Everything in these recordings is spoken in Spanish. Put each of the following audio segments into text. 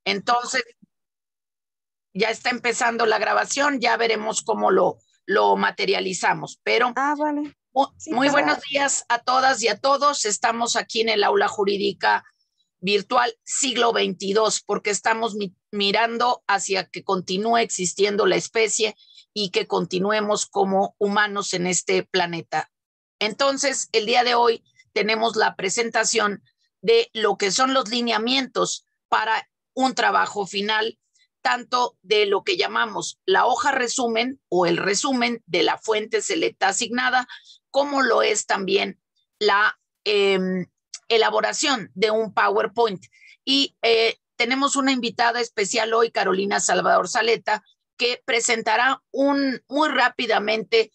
Entonces, ya está empezando la grabación, ya veremos cómo lo materializamos. Pero Vale. Sí, muy buenos días a todas y a todos. Estamos aquí en el aula jurídica virtual siglo XXII, porque estamos mirando hacia que continúe existiendo la especie y que continuemos como humanos en este planeta. Entonces, el día de hoy tenemos la presentación de lo que son los lineamientos para un trabajo final, tanto de lo que llamamos la hoja resumen o el resumen de la fuente selecta asignada, como lo es también la elaboración de un PowerPoint. Y tenemos una invitada especial hoy, Carolina Salvador Saleta, que presentará muy rápidamente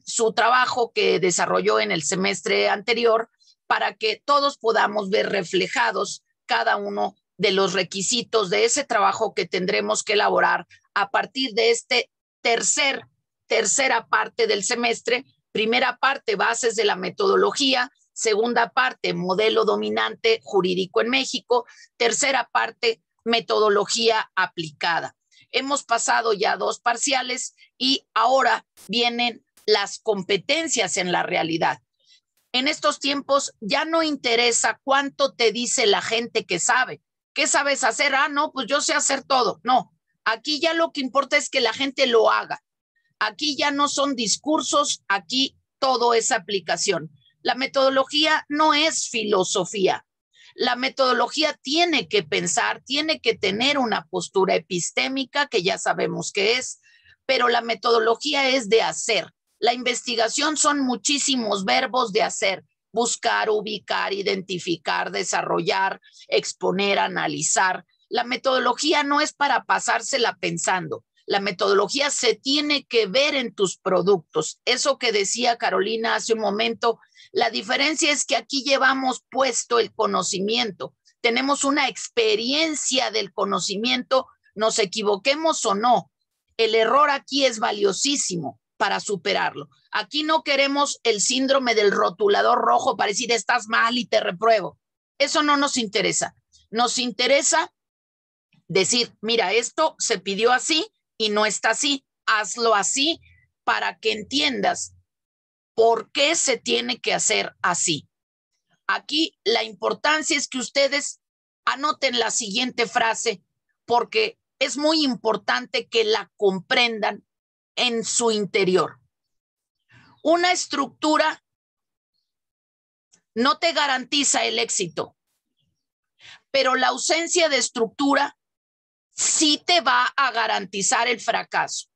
su trabajo que desarrolló en el semestre anterior para que todos podamos ver reflejados cada uno de los requisitos de ese trabajo que tendremos que elaborar a partir de este tercera parte del semestre. Primera parte, bases de la metodología. Segunda parte, modelo dominante jurídico en México. Tercera parte, metodología aplicada. Hemos pasado ya 2 parciales y ahora vienen las competencias en la realidad. En estos tiempos ya no interesa cuánto te dice la gente que sabe. ¿Qué sabes hacer? No, pues yo sé hacer todo. No, aquí ya lo que importa es que la gente lo haga. Aquí ya no son discursos, aquí todo es aplicación. La metodología no es filosofía. La metodología tiene que pensar, tiene que tener una postura epistémica, que ya sabemos qué es, pero la metodología es de hacer. La investigación son muchísimos verbos de hacer: buscar, ubicar, identificar, desarrollar, exponer, analizar. La metodología no es para pasársela pensando. La metodología se tiene que ver en tus productos. Eso que decía Carolina hace un momento, la diferencia es que aquí llevamos puesto el conocimiento, tenemos una experiencia del conocimiento, nos equivoquemos o no. El error aquí es valiosísimo para superarlo. Aquí no queremos el síndrome del rotulador rojo para decir estás mal y te repruebo. Eso no nos interesa. Nos interesa decir, mira, esto se pidió así y no está así. Hazlo así para que entiendas por qué se tiene que hacer así. Aquí la importancia es que ustedes anoten la siguiente frase, porque es muy importante que la comprendan en su interior. Una estructura no te garantiza el éxito, pero la ausencia de estructura sí te va a garantizar el fracaso.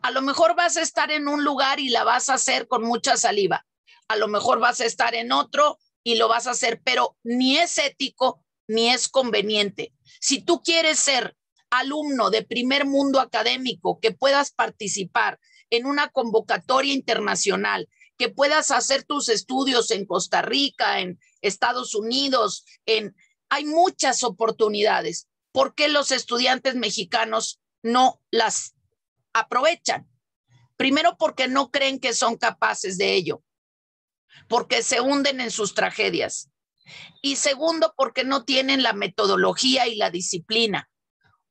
A lo mejor vas a estar en un lugar y la vas a hacer con mucha saliva. A lo mejor vas a estar en otro y lo vas a hacer, pero ni es ético ni es conveniente. Si tú quieres ser alumno de primer mundo académico, que puedas participar en una convocatoria internacional, que puedas hacer tus estudios en Costa Rica, en Estados Unidos, hay muchas oportunidades. ¿Por qué los estudiantes mexicanos no las aprovechan? Primero, porque no creen que son capaces de ello, porque se hunden en sus tragedias. Y segundo, porque no tienen la metodología y la disciplina.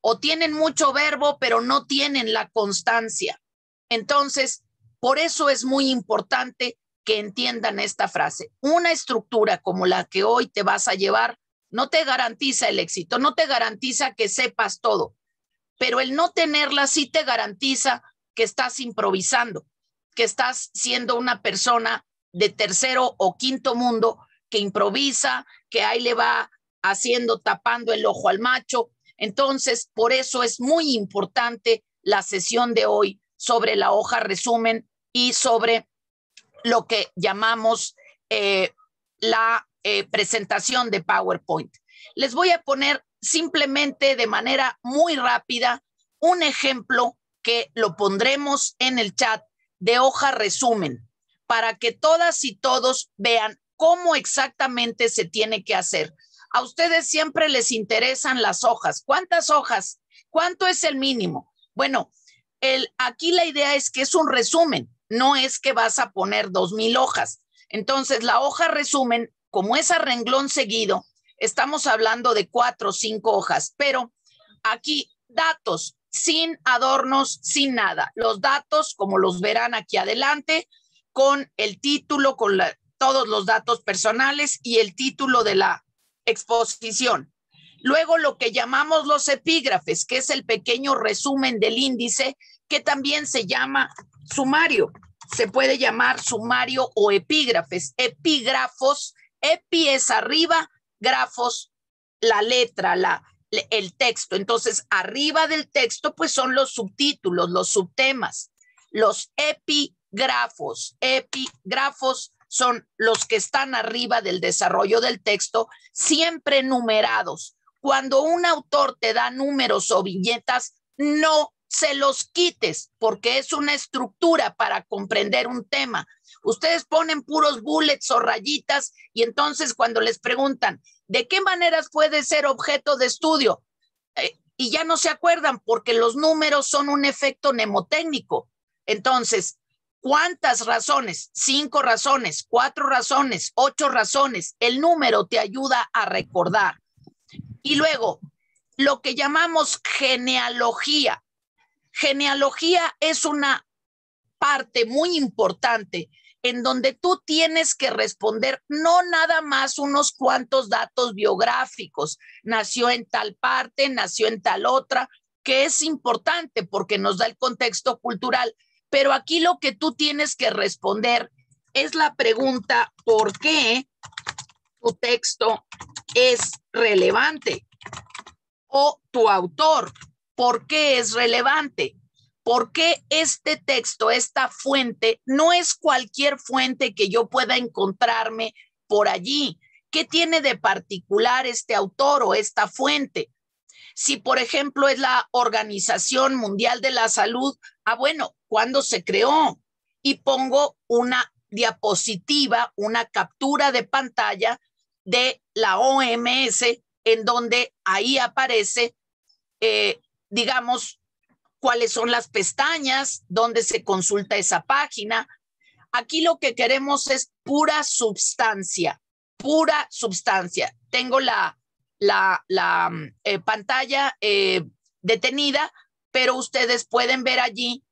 O tienen mucho verbo, pero no tienen la constancia. Entonces, por eso es muy importante que entiendan esta frase. Una estructura como la que hoy te vas a llevar no te garantiza el éxito, no te garantiza que sepas todo, pero el no tenerla sí te garantiza que estás improvisando, que estás siendo una persona de tercero o quinto mundo que improvisa, que ahí le va haciendo, tapando el ojo al macho. Entonces, por eso es muy importante la sesión de hoy sobre la hoja resumen y sobre lo que llamamos la presentación de PowerPoint. Les voy a poner simplemente de manera muy rápida un ejemplo que lo pondremos en el chat de hoja resumen para que todas y todos vean cómo exactamente se tiene que hacer. A ustedes siempre les interesan las hojas. ¿Cuántas hojas? ¿Cuánto es el mínimo? Bueno, aquí la idea es que es un resumen, no es que vas a poner 2,000 hojas. Entonces, la hoja resumen, como es a renglón seguido, estamos hablando de 4 o 5 hojas, pero aquí datos sin adornos, sin nada. Los datos, como los verán aquí adelante, con el título, con todos los datos personales y el título de la exposición. Luego lo que llamamos los epígrafes, que es el pequeño resumen del índice, que también se llama sumario. Se puede llamar sumario o epígrafes. Epígrafos, epi es arriba, grafos, la letra, el texto. Entonces, arriba del texto, pues son los subtítulos, los subtemas. Los epígrafos son los que están arriba del desarrollo del texto, siempre numerados. Cuando un autor te da números o viñetas, no se los quites, porque es una estructura para comprender un tema. Ustedes ponen puros bullets o rayitas y entonces cuando les preguntan, ¿de qué maneras puede ser objeto de estudio? Y ya no se acuerdan porque los números son un efecto mnemotécnico. Entonces, ¿cuántas razones? 5 razones, 4 razones, 8 razones. El número te ayuda a recordar. Y luego, lo que llamamos genealogía. Genealogía es una parte muy importante en donde tú tienes que responder no nada más unos cuantos datos biográficos, nació en tal parte, nació en tal otra, que es importante porque nos da el contexto cultural, pero aquí lo que tú tienes que responder es la pregunta, ¿por qué tu texto es relevante? O tu autor, ¿por qué es relevante? ¿Por qué este texto, esta fuente, no es cualquier fuente que yo pueda encontrarme por allí? ¿Qué tiene de particular este autor o esta fuente? Si, por ejemplo, es la Organización Mundial de la Salud, bueno, ¿cuándo se creó? Y pongo una diapositiva, una captura de pantalla de la OMS, en donde ahí aparece, digamos, cuáles son las pestañas, dónde se consulta esa página. Aquí lo que queremos es pura substancia, pura substancia. Tengo la pantalla detenida, pero ustedes pueden ver allí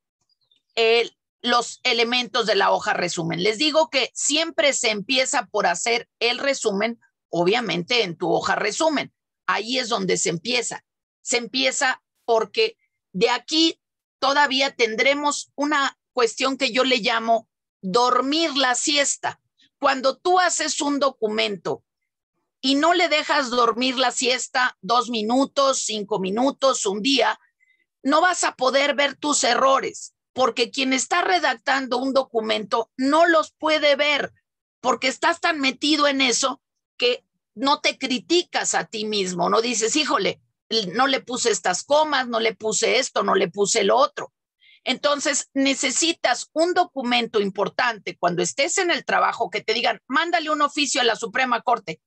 los elementos de la hoja resumen. Les digo que siempre se empieza por hacer el resumen, obviamente en tu hoja resumen. Ahí es donde se empieza. Se empieza porque de aquí todavía tendremos una cuestión que yo le llamo dormir la siesta. Cuando tú haces un documento y no le dejas dormir la siesta 2 minutos, 5 minutos, un día, no vas a poder ver tus errores, porque quien está redactando un documento no los puede ver, porque estás tan metido en eso que no te criticas a ti mismo, no dices, híjole, no le puse estas comas, no le puse esto, no le puse lo otro. Entonces, necesitas un documento importante cuando estés en el trabajo que te digan, mándale un oficio a la Suprema Corte.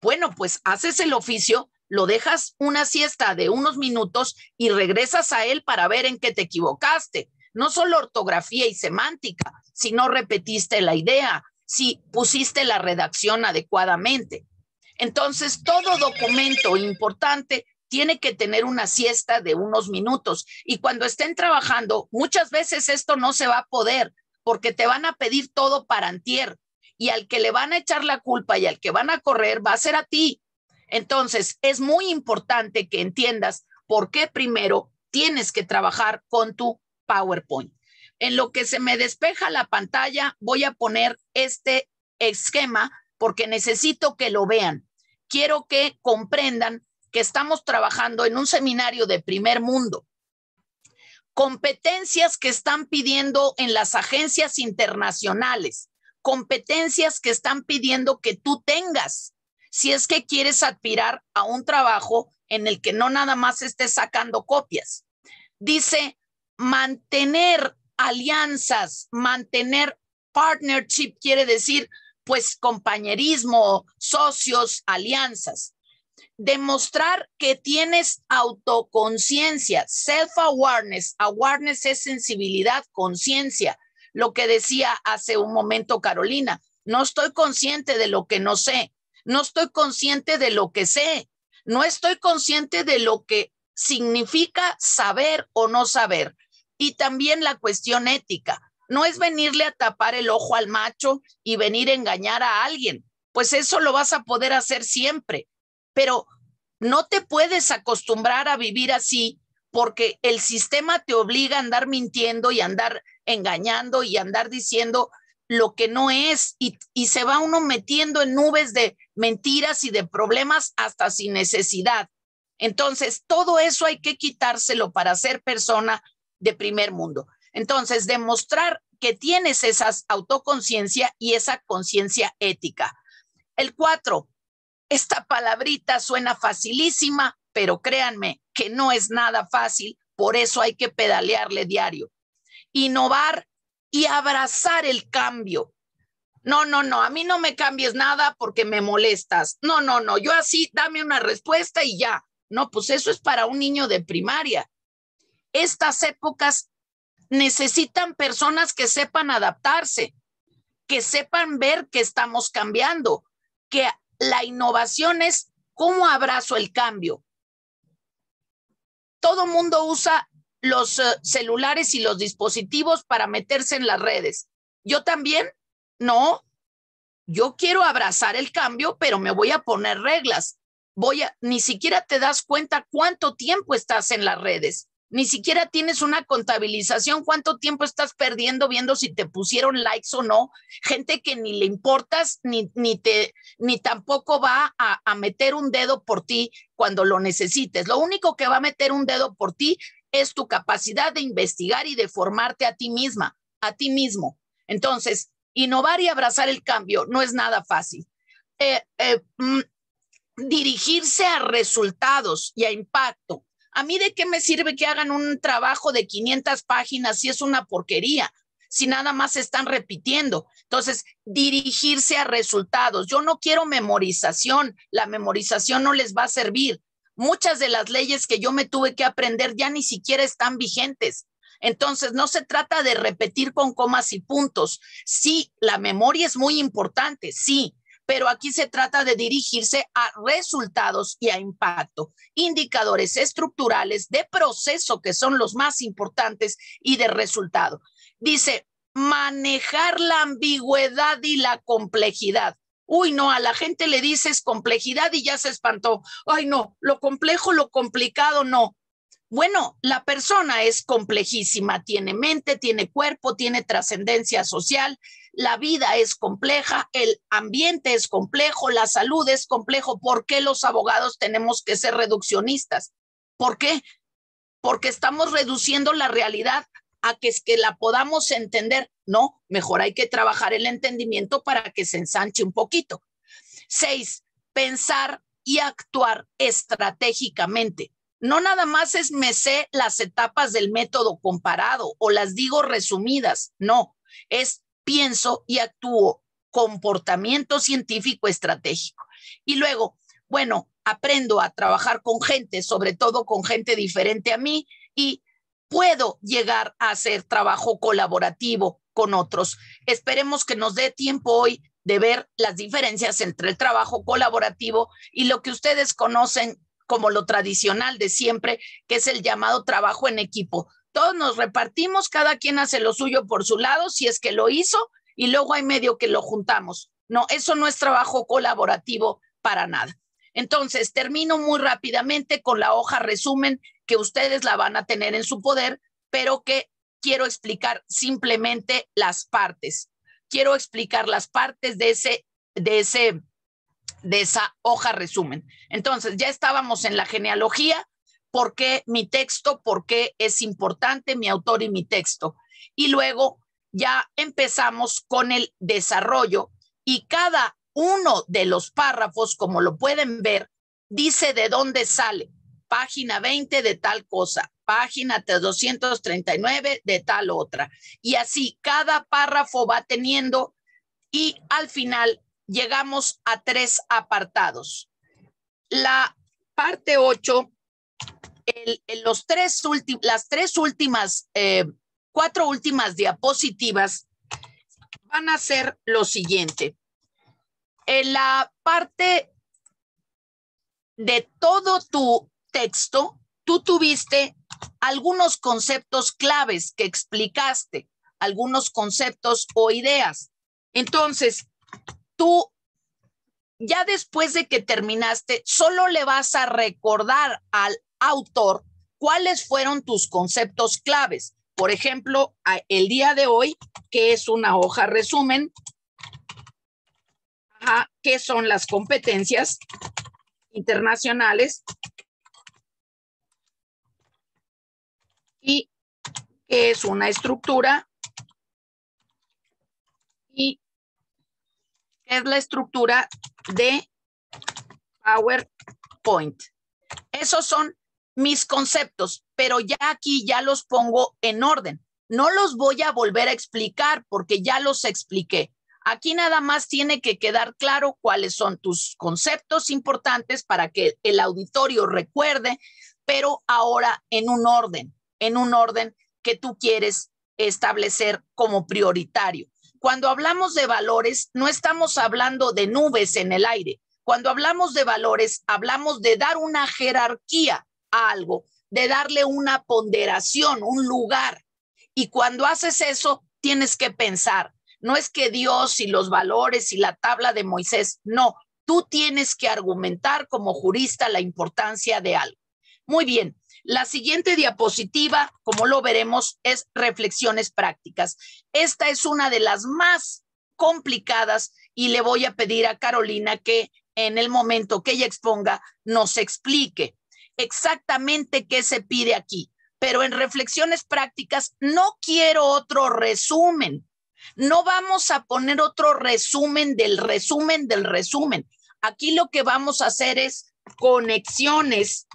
Bueno, pues haces el oficio, lo dejas una siesta de unos minutos y regresas a él para ver en qué te equivocaste. No solo ortografía y semántica, si no repetiste la idea, si pusiste la redacción adecuadamente. Entonces, todo documento importante tiene que tener una siesta de unos minutos. Y cuando estén trabajando, muchas veces esto no se va a poder porque te van a pedir todo para antier. Y al que le van a echar la culpa y al que van a correr va a ser a ti. Entonces, es muy importante que entiendas por qué primero tienes que trabajar con tu PowerPoint. En lo que se me despeja la pantalla, voy a poner este esquema porque necesito que lo vean. Quiero que comprendan que estamos trabajando en un seminario de primer mundo. Competencias que están pidiendo en las agencias internacionales, competencias que están pidiendo que tú tengas, si es que quieres aspirar a un trabajo en el que no nada más estés sacando copias. Dice, mantener alianzas, mantener partnership, quiere decir, pues, compañerismo, socios, alianzas. Demostrar que tienes autoconciencia, self-awareness. Awareness es sensibilidad, conciencia. Lo que decía hace un momento Carolina, no estoy consciente de lo que no sé. no estoy consciente de lo que sé, no estoy consciente de lo que significa saber o no saber. Y también la cuestión ética. No es venirle a tapar el ojo al macho y venir a engañar a alguien, pues eso lo vas a poder hacer siempre, pero no te puedes acostumbrar a vivir así porque el sistema te obliga a andar mintiendo y andar engañando y andar diciendo lo que no es y se va uno metiendo en nubes de mentiras y de problemas hasta sin necesidad. Entonces, todo eso hay que quitárselo para ser persona de primer mundo. Entonces, demostrar que tienes esa autoconciencia y esa conciencia ética. El 4, esta palabrita suena facilísima, pero créanme que no es nada fácil, por eso hay que pedalearle diario. Innovar y abrazar el cambio. No, no, no, a mí no me cambies nada porque me molestas. No, no, no, yo así dame una respuesta y ya. No, pues eso es para un niño de primaria. Estas épocas necesitan personas que sepan adaptarse, que sepan ver que estamos cambiando, que la innovación es cómo abrazo el cambio. Todo mundo usa los celulares y los dispositivos para meterse en las redes. Yo también, no, yo quiero abrazar el cambio, pero me voy a poner reglas. Ni siquiera te das cuenta cuánto tiempo estás en las redes. Ni siquiera tienes una contabilización, cuánto tiempo estás perdiendo viendo si te pusieron likes o no. Gente que ni le importas, ni tampoco va a meter un dedo por ti cuando lo necesites. Lo único que va a meter un dedo por ti es tu capacidad de investigar y de formarte a ti misma, a ti mismo. Entonces, innovar y abrazar el cambio no es nada fácil. Dirigirse a resultados y a impacto. ¿A mí de qué me sirve que hagan un trabajo de 500 páginas si es una porquería? Si nada más están repitiendo. Entonces, dirigirse a resultados. Yo no quiero memorización. La memorización no les va a servir. Muchas de las leyes que yo me tuve que aprender ya ni siquiera están vigentes. Entonces, no se trata de repetir con comas y puntos. Sí, la memoria es muy importante, sí, pero aquí se trata de dirigirse a resultados y a impacto, indicadores estructurales de proceso que son los más importantes y de resultado. Dice, manejar la ambigüedad y la complejidad. Uy, no, a la gente le dices complejidad y ya se espantó. Ay, no, lo complejo, lo complicado, no. Bueno, la persona es complejísima, tiene mente, tiene cuerpo, tiene trascendencia social, la vida es compleja, el ambiente es complejo, la salud es complejo. ¿Por qué los abogados tenemos que ser reduccionistas? ¿Por qué? Porque estamos reduciendo la realidad a que es que la podamos entender. No, mejor hay que trabajar el entendimiento para que se ensanche un poquito. 6, pensar y actuar estratégicamente. No nada más es me sé las etapas del método comparado o las digo resumidas, no, es pienso y actúo, comportamiento científico estratégico. Y luego, bueno, aprendo a trabajar con gente, sobre todo con gente diferente a mí, y puedo llegar a hacer trabajo colaborativo con otros. Esperemos que nos dé tiempo hoy de ver las diferencias entre el trabajo colaborativo y lo que ustedes conocen como lo tradicional de siempre, que es el llamado trabajo en equipo. Todos nos repartimos, cada quien hace lo suyo por su lado, si es que lo hizo, y luego hay medio que lo juntamos. No, eso no es trabajo colaborativo para nada. Entonces, termino muy rápidamente con la hoja resumen, que ustedes la van a tener en su poder, pero que quiero explicar simplemente las partes. Quiero explicar las partes de esa hoja resumen. Entonces, ya estábamos en la genealogía, por qué mi texto, por qué es importante mi autor y mi texto. Y luego ya empezamos con el desarrollo y cada uno de los párrafos, como lo pueden ver, dice de dónde sale. Página 20 de tal cosa, página 239 de tal otra. Y así cada párrafo va teniendo, y al final llegamos a 3 apartados. La parte 8, las 3 últimas, 4 últimas diapositivas van a ser lo siguiente. En la parte de todo tu texto, tú tuviste algunos conceptos claves que explicaste, algunos conceptos o ideas. Entonces, tú ya después de que terminaste, solo le vas a recordar al autor cuáles fueron tus conceptos claves. Por ejemplo, el día de hoy, que es una hoja resumen, ¿qué son las competencias internacionales? Y qué es una estructura y qué es la estructura de PowerPoint. Esos son mis conceptos, pero ya aquí ya los pongo en orden. No los voy a volver a explicar porque ya los expliqué. Aquí nada más tiene que quedar claro cuáles son tus conceptos importantes para que el auditorio recuerde, pero ahora en un orden que tú quieres establecer como prioritario. Cuando hablamos de valores, no estamos hablando de nubes en el aire. Cuando hablamos de valores, hablamos de dar una jerarquía a algo, de darle una ponderación, un lugar. Y cuando haces eso, tienes que pensar, no es que Dios y los valores y la tabla de Moisés, no, tú tienes que argumentar como jurista la importancia de algo. Muy bien, la siguiente diapositiva, como lo veremos, es reflexiones prácticas. Esta es una de las más complicadas y le voy a pedir a Carolina que en el momento que ella exponga nos explique exactamente qué se pide aquí. Pero en reflexiones prácticas no quiero otro resumen. No vamos a poner otro resumen del resumen del resumen. Aquí lo que vamos a hacer es conexiones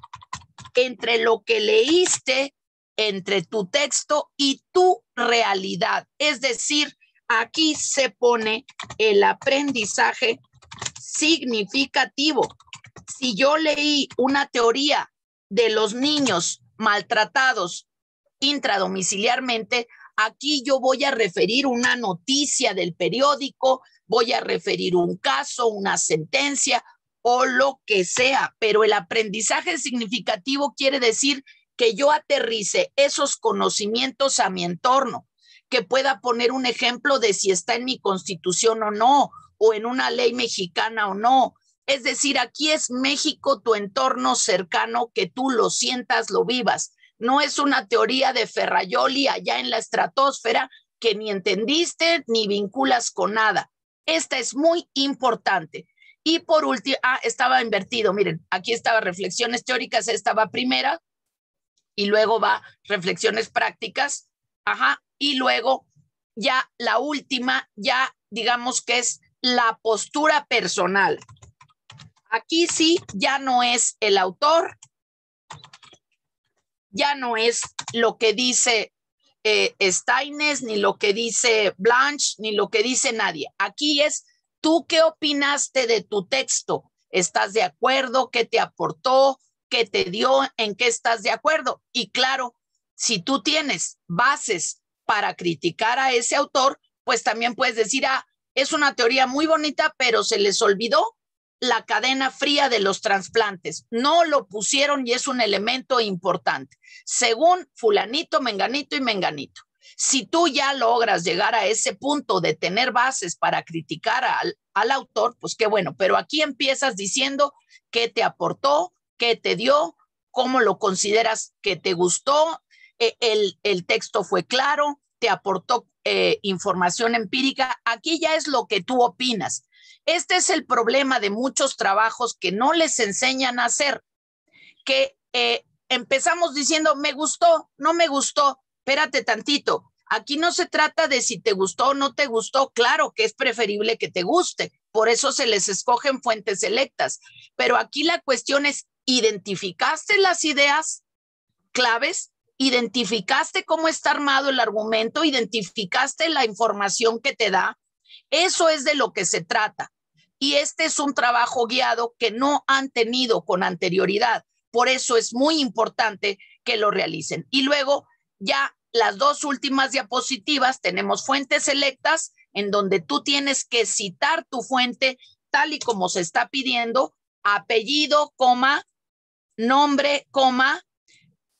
entre lo que leíste, entre tu texto y tu realidad. Es decir, aquí se pone el aprendizaje significativo. Si yo leí una teoría de los niños maltratados intradomiciliarmente, aquí yo voy a referir una noticia del periódico, voy a referir un caso, una sentencia o lo que sea, pero el aprendizaje significativo quiere decir que yo aterrice esos conocimientos a mi entorno, que pueda poner un ejemplo de si está en mi constitución o no, o en una ley mexicana o no. Es decir, aquí es México, tu entorno cercano, que tú lo sientas, lo vivas. No es una teoría de Ferraioli allá en la estratosfera que ni entendiste ni vinculas con nada. Esta es muy importante. Y por último, estaba invertido, miren, aquí estaba reflexiones teóricas, esta va primera, y luego va reflexiones prácticas, y luego ya la última, ya digamos que es la postura personal. Aquí sí, ya no es el autor, ya no es lo que dice Steines, ni lo que dice Blanche, ni lo que dice nadie. Aquí es tú qué opinaste de tu texto. ¿Estás de acuerdo? ¿Qué te aportó? ¿Qué te dio? ¿En qué estás de acuerdo? Y claro, si tú tienes bases para criticar a ese autor, pues también puedes decir, es una teoría muy bonita, pero se les olvidó la cadena fría de los trasplantes. No lo pusieron y es un elemento importante, según fulanito, menganito y menganito. Si tú ya logras llegar a ese punto de tener bases para criticar al autor, pues qué bueno, pero aquí empiezas diciendo qué te aportó, qué te dio, cómo lo consideras que te gustó, el texto fue claro, te aportó información empírica. Aquí ya es lo que tú opinas. Este es el problema de muchos trabajos que no les enseñan a hacer, que empezamos diciendo, me gustó, no me gustó, espérate tantito. Aquí no se trata de si te gustó o no te gustó, claro que es preferible que te guste, por eso se les escogen fuentes selectas, pero aquí la cuestión es, ¿identificaste las ideas claves? ¿Identificaste cómo está armado el argumento? ¿Identificaste la información que te da? Eso es de lo que se trata. Y este es un trabajo guiado que no han tenido con anterioridad. Por eso es muy importante que lo realicen. Y luego ya las dos últimas diapositivas tenemos fuentes selectas en donde tú tienes que citar tu fuente tal y como se está pidiendo, apellido, coma, nombre, coma,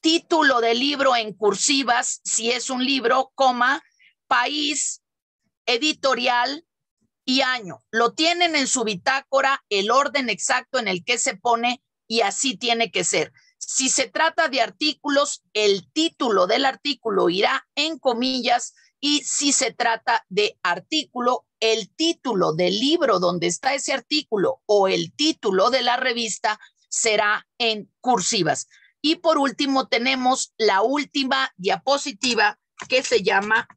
título del libro en cursivas, si es un libro, coma, país, editorial y año. Lo tienen en su bitácora, el orden exacto en el que se pone, y así tiene que ser. Si se trata de artículos, el título del artículo irá en comillas, y si se trata de artículo, el título del libro donde está ese artículo o el título de la revista será en cursivas. Y por último tenemos la última diapositiva, que se llama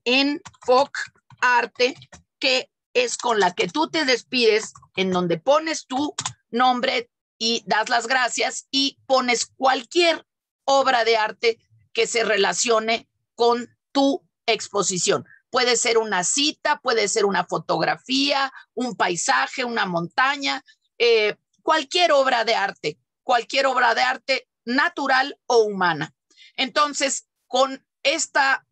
Enfoque Arte, que es con la que tú te despides, en donde pones tu nombre y das las gracias y pones cualquier obra de arte que se relacione con tu exposición. Puede ser una cita, puede ser una fotografía, un paisaje, una montaña, cualquier obra de arte natural o humana. Entonces, con esta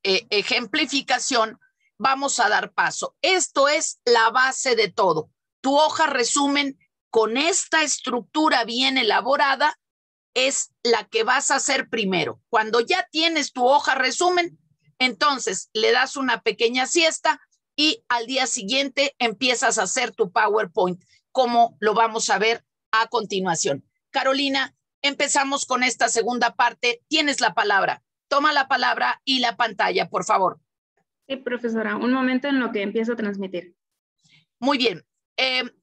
ejemplificación, vamos a dar paso. Esto es la base de todo. Tu hoja resumen con esta estructura bien elaborada es la que vas a hacer primero. Cuando ya tienes tu hoja resumen, entonces le das una pequeña siesta y al día siguiente empiezas a hacer tu PowerPoint, como lo vamos a ver a continuación. Carolina, empezamos con esta segunda parte. Tienes la palabra. Toma la palabra y la pantalla, por favor. Sí, profesora, un momento en lo que empiezo a transmitir. Muy bien.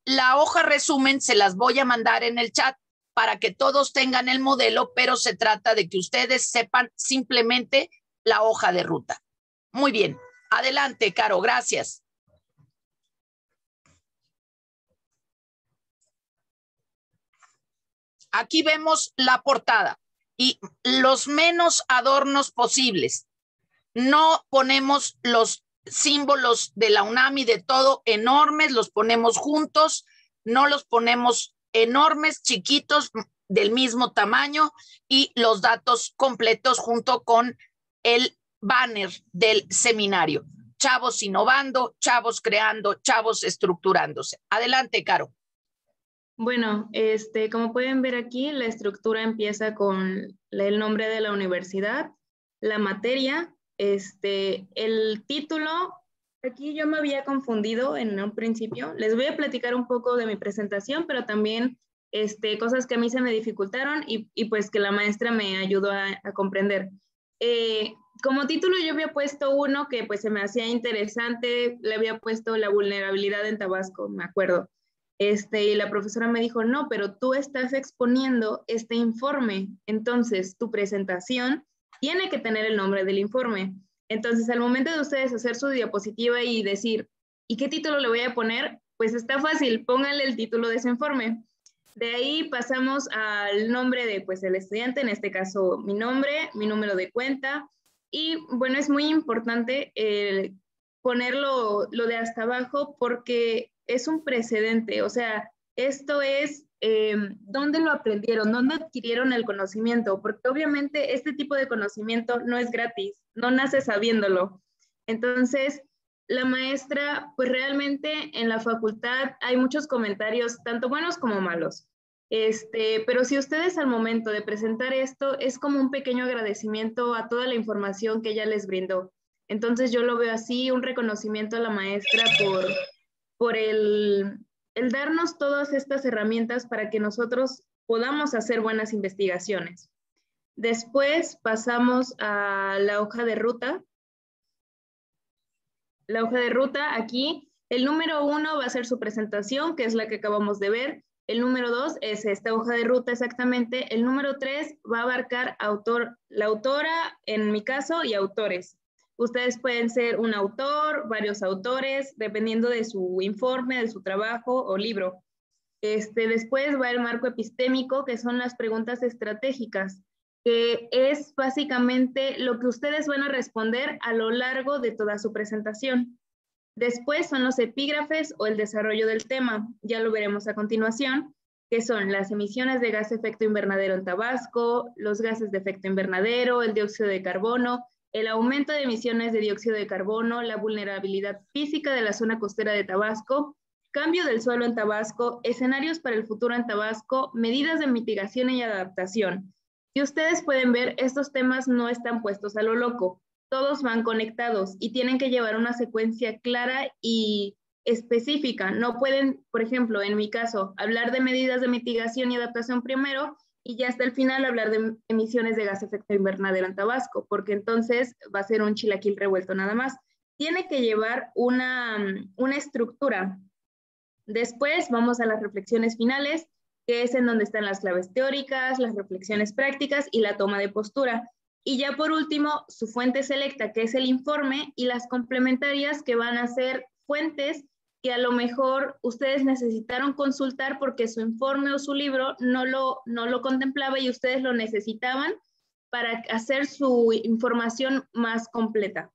La hoja resumen se las voy a mandar en el chat para que todos tengan el modelo, pero se trata de que ustedes sepan simplemente la hoja de ruta. Muy bien. Adelante, Caro. Gracias. Aquí vemos la portada y los menos adornos posibles. No ponemos los símbolos de la UNAM y de todo enormes, los ponemos juntos, no los ponemos enormes, chiquitos, del mismo tamaño, y los datos completos junto con el banner del seminario. Chavos innovando, chavos creando, chavos estructurándose. Adelante, Caro. Bueno, como pueden ver aquí, la estructura empieza con el nombre de la universidad, la materia, el título. Aquí yo me había confundido en un principio. Les voy a platicar un poco de mi presentación, pero también cosas que a mí se me dificultaron y pues que la maestra me ayudó a comprender. Como título yo había puesto uno que pues se me hacía interesante, le había puesto la vulnerabilidad en Tabasco, me acuerdo. Y la profesora me dijo, no, pero tú estás exponiendo este informe, entonces tu presentación tiene que tener el nombre del informe. Entonces, al momento de ustedes hacer su diapositiva y decir, ¿y qué título le voy a poner? Pues está fácil, pónganle el título de ese informe. De ahí pasamos al nombre de, pues, el estudiante, en este caso mi nombre, mi número de cuenta. Y bueno, es muy importante ponerlo lo de hasta abajo porque es un precedente, o sea, esto es dónde lo aprendieron, dónde adquirieron el conocimiento, porque obviamente este tipo de conocimiento no es gratis, no nace sabiéndolo. Entonces, la maestra, pues realmente en la facultad hay muchos comentarios, tanto buenos como malos. Pero si ustedes al momento de presentar esto, es como un pequeño agradecimiento a toda la información que ella les brindó. Entonces yo lo veo así, un reconocimiento a la maestra por el darnos todas estas herramientas para que nosotros podamos hacer buenas investigaciones. Después pasamos a la hoja de ruta. La hoja de ruta aquí, el número 1 va a ser su presentación, que es la que acabamos de ver. El número 2 es esta hoja de ruta exactamente. El número 3 va a abarcar la autora, en mi caso, y autores. Ustedes pueden ser un autor, varios autores, dependiendo de su informe, de su trabajo o libro. Después va el marco epistémico, que son las preguntas estratégicas, que es básicamente lo que ustedes van a responder a lo largo de toda su presentación. Después son los epígrafes o el desarrollo del tema, ya lo veremos a continuación, que son las emisiones de gas de efecto invernadero en Tabasco, los gases de efecto invernadero, el dióxido de carbono, el aumento de emisiones de dióxido de carbono, la vulnerabilidad física de la zona costera de Tabasco, cambio del suelo en Tabasco, escenarios para el futuro en Tabasco, medidas de mitigación y adaptación. Y ustedes pueden ver, estos temas no están puestos a lo loco, todos van conectados y tienen que llevar una secuencia clara y específica. No pueden, por ejemplo, en mi caso, hablar de medidas de mitigación y adaptación primero y ya hasta el final hablar de emisiones de gas efecto invernadero en Tabasco, porque entonces va a ser un chilaquil revuelto nada más. Tiene que llevar una estructura. Después vamos a las reflexiones finales, que es en donde están las claves teóricas, las reflexiones prácticas y la toma de postura. Y ya por último, su fuente selecta, que es el informe, y las complementarias, que van a ser fuentes que a lo mejor ustedes necesitaron consultar porque su informe o su libro no lo contemplaba y ustedes lo necesitaban para hacer su información más completa.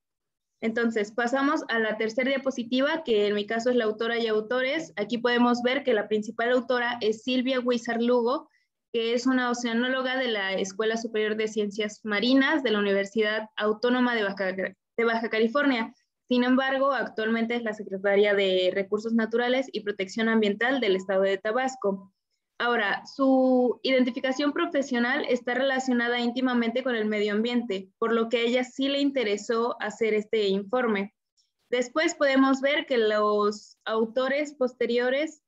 Entonces, pasamos a la tercera diapositiva, que en mi caso es la autora y autores. Aquí podemos ver que la principal autora es Silvia Huizar Lugo, que es una oceanóloga de la Escuela Superior de Ciencias Marinas de la Universidad Autónoma de Baja California. Sin embargo, actualmente es la secretaria de Recursos Naturales y Protección Ambiental del estado de Tabasco. Ahora, su identificación profesional está relacionada íntimamente con el medio ambiente, por lo que a ella sí le interesó hacer este informe. Después podemos ver que los autores posteriores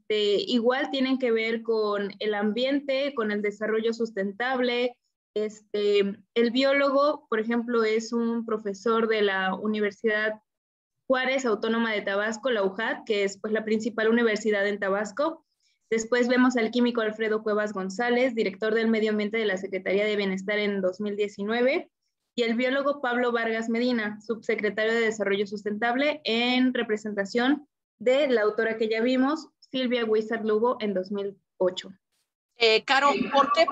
igual tienen que ver con el ambiente, con el desarrollo sustentable. El biólogo, por ejemplo, es un profesor de la Universidad Juárez Autónoma de Tabasco, la UJAT, que es pues la principal universidad en Tabasco. Después vemos al químico Alfredo Cuevas González, director del Medio Ambiente de la Secretaría de Bienestar en 2019, y el biólogo Pablo Vargas Medina, subsecretario de Desarrollo Sustentable, en representación de la autora que ya vimos, Silvia Huizar Lugo, en 2008. Caro, ¿por qué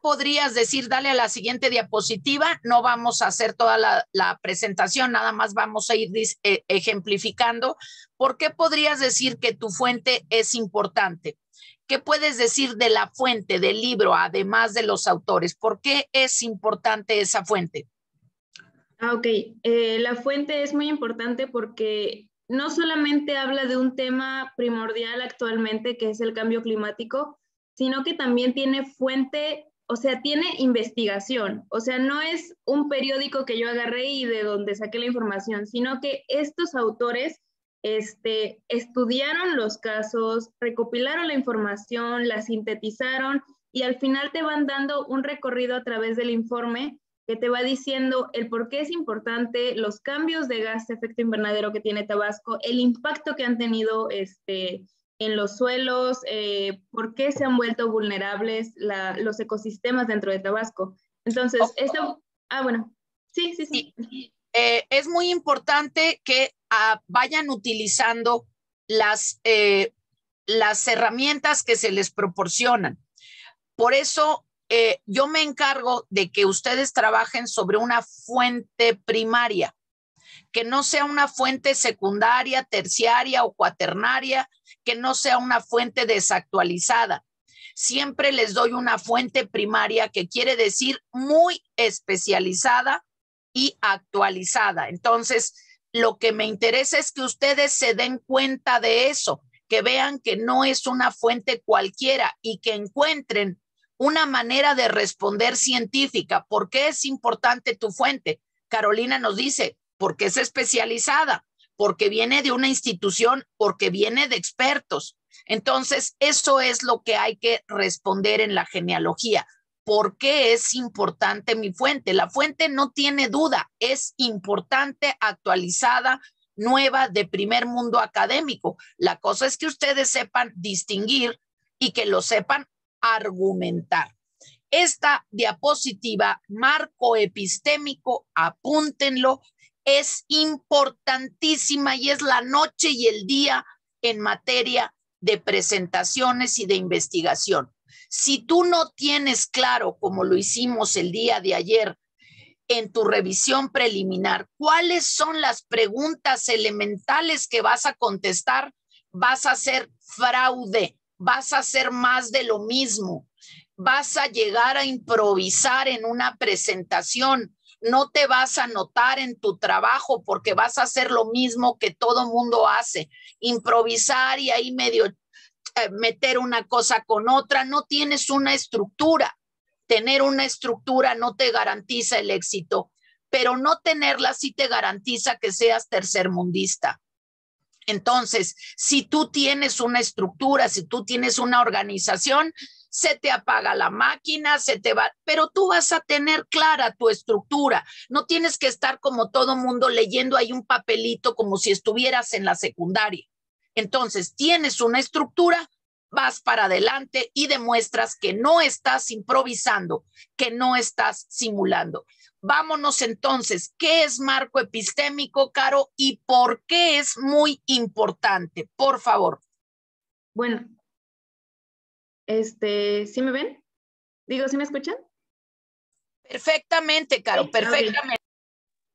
podrías decir, dale a la siguiente diapositiva? No vamos a hacer toda la presentación, nada más vamos a ir ejemplificando. ¿Por qué podrías decir que tu fuente es importante? ¿Qué puedes decir de la fuente del libro, además de los autores? ¿Por qué es importante esa fuente? Ok, la fuente es muy importante porque no solamente habla de un tema primordial actualmente, que es el cambio climático, sino que también tiene fuente, o sea, tiene investigación. O sea, no es un periódico que yo agarré y de donde saqué la información, sino que estos autores estudiaron los casos, recopilaron la información, la sintetizaron y al final te van dando un recorrido a través del informe que te va diciendo el por qué es importante, los cambios de gas de efecto invernadero que tiene Tabasco, el impacto que han tenido en los suelos, por qué se han vuelto vulnerables los ecosistemas dentro de Tabasco. Entonces, bueno, sí. Es muy importante que vayan utilizando las herramientas que se les proporcionan. Por eso yo me encargo de que ustedes trabajen sobre una fuente primaria, que no sea una fuente secundaria, terciaria o cuaternaria, que no sea una fuente desactualizada. Siempre les doy una fuente primaria, que quiere decir muy especializada y actualizada. Entonces, lo que me interesa es que ustedes se den cuenta de eso, que vean que no es una fuente cualquiera y que encuentren una manera de responder científica. ¿Por qué es importante tu fuente? Carolina nos dice, porque es especializada, porque viene de una institución, porque viene de expertos. Entonces, eso es lo que hay que responder en la genealogía. ¿Por qué es importante mi fuente? La fuente no tiene duda, es importante, actualizada, nueva, de primer mundo académico. La cosa es que ustedes sepan distinguir y que lo sepan argumentar. Esta diapositiva, marco epistémico, apúntenlo, es importantísima y es la noche y el día en materia de presentaciones y de investigación. Si tú no tienes claro, como lo hicimos el día de ayer en tu revisión preliminar, cuáles son las preguntas elementales que vas a contestar, vas a hacer fraude, vas a hacer más de lo mismo, vas a llegar a improvisar en una presentación, no te vas a notar en tu trabajo porque vas a hacer lo mismo que todo mundo hace, improvisar y ahí medio meter una cosa con otra, no tienes una estructura. Tener una estructura no te garantiza el éxito, pero no tenerla sí te garantiza que seas tercermundista. Entonces, si tú tienes una estructura, si tú tienes una organización, se te apaga la máquina, se te va, pero tú vas a tener clara tu estructura. No tienes que estar como todo mundo leyendo ahí un papelito como si estuvieras en la secundaria. Entonces, tienes una estructura, vas para adelante y demuestras que no estás improvisando, que no estás simulando. Vámonos entonces, ¿qué es marco epistémico, Caro, y por qué es muy importante? Por favor. Bueno, ¿sí me ven? Digo, ¿sí me escuchan? Perfectamente, Caro, sí, perfectamente. Okay.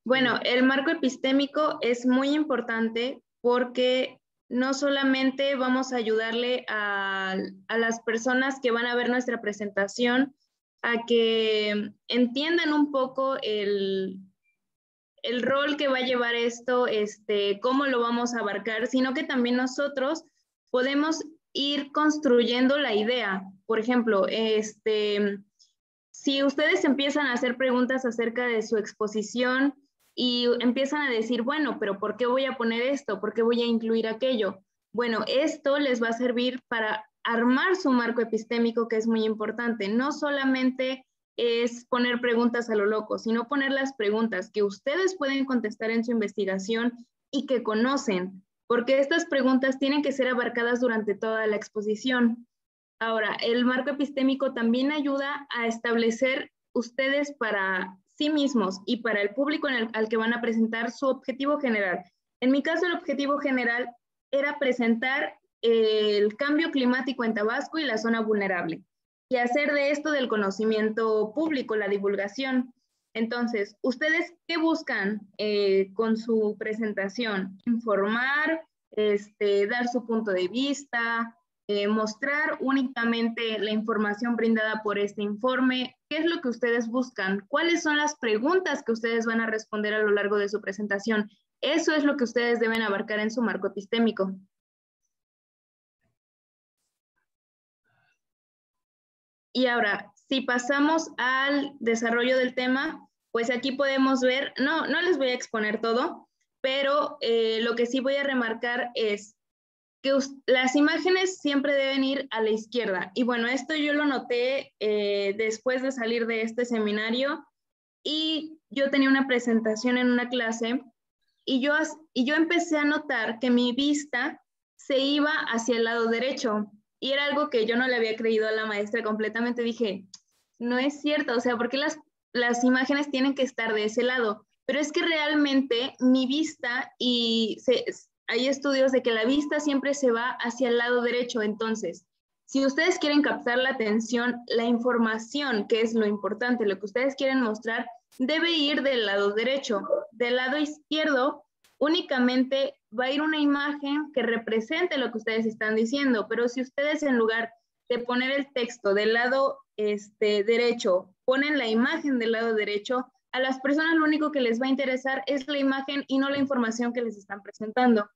Bueno, el marco epistémico es muy importante porque no solamente vamos a ayudarle a las personas que van a ver nuestra presentación a que entiendan un poco el rol que va a llevar esto, cómo lo vamos a abarcar, sino que también nosotros podemos ir construyendo la idea. Por ejemplo, si ustedes empiezan a hacer preguntas acerca de su exposición y empiezan a decir, bueno, pero ¿por qué voy a poner esto? ¿Por qué voy a incluir aquello? Bueno, esto les va a servir para armar su marco epistémico, que es muy importante. No solamente es poner preguntas a lo loco, sino poner las preguntas que ustedes pueden contestar en su investigación y que conocen, porque estas preguntas tienen que ser abarcadas durante toda la exposición. Ahora, el marco epistémico también ayuda a establecer ustedes para sí mismos y para el público al que van a presentar su objetivo general. En mi caso, el objetivo general era presentar el cambio climático en Tabasco y la zona vulnerable y hacer de esto del conocimiento público, la divulgación. Entonces, ¿ustedes qué buscan con su presentación? Informar, dar su punto de vista, mostrar únicamente la información brindada por este informe. ¿Qué es lo que ustedes buscan? ¿Cuáles son las preguntas que ustedes van a responder a lo largo de su presentación? Eso es lo que ustedes deben abarcar en su marco epistémico. Y ahora, si pasamos al desarrollo del tema, pues aquí podemos ver, no les voy a exponer todo, pero lo que sí voy a remarcar es que las imágenes siempre deben ir a la izquierda. Y bueno, esto yo lo noté después de salir de este seminario y yo tenía una presentación en una clase y yo empecé a notar que mi vista se iba hacia el lado derecho y era algo que yo no le había creído a la maestra completamente. Dije, no es cierto, o sea, ¿por qué las imágenes tienen que estar de ese lado? Pero es que realmente mi vista hay estudios de que la vista siempre se va hacia el lado derecho. Entonces, si ustedes quieren captar la atención, la información, que es lo importante, lo que ustedes quieren mostrar, debe ir del lado derecho. Del lado izquierdo, únicamente va a ir una imagen que represente lo que ustedes están diciendo, pero si ustedes en lugar de poner el texto del lado derecho, ponen la imagen del lado derecho, a las personas lo único que les va a interesar es la imagen y no la información que les están presentando.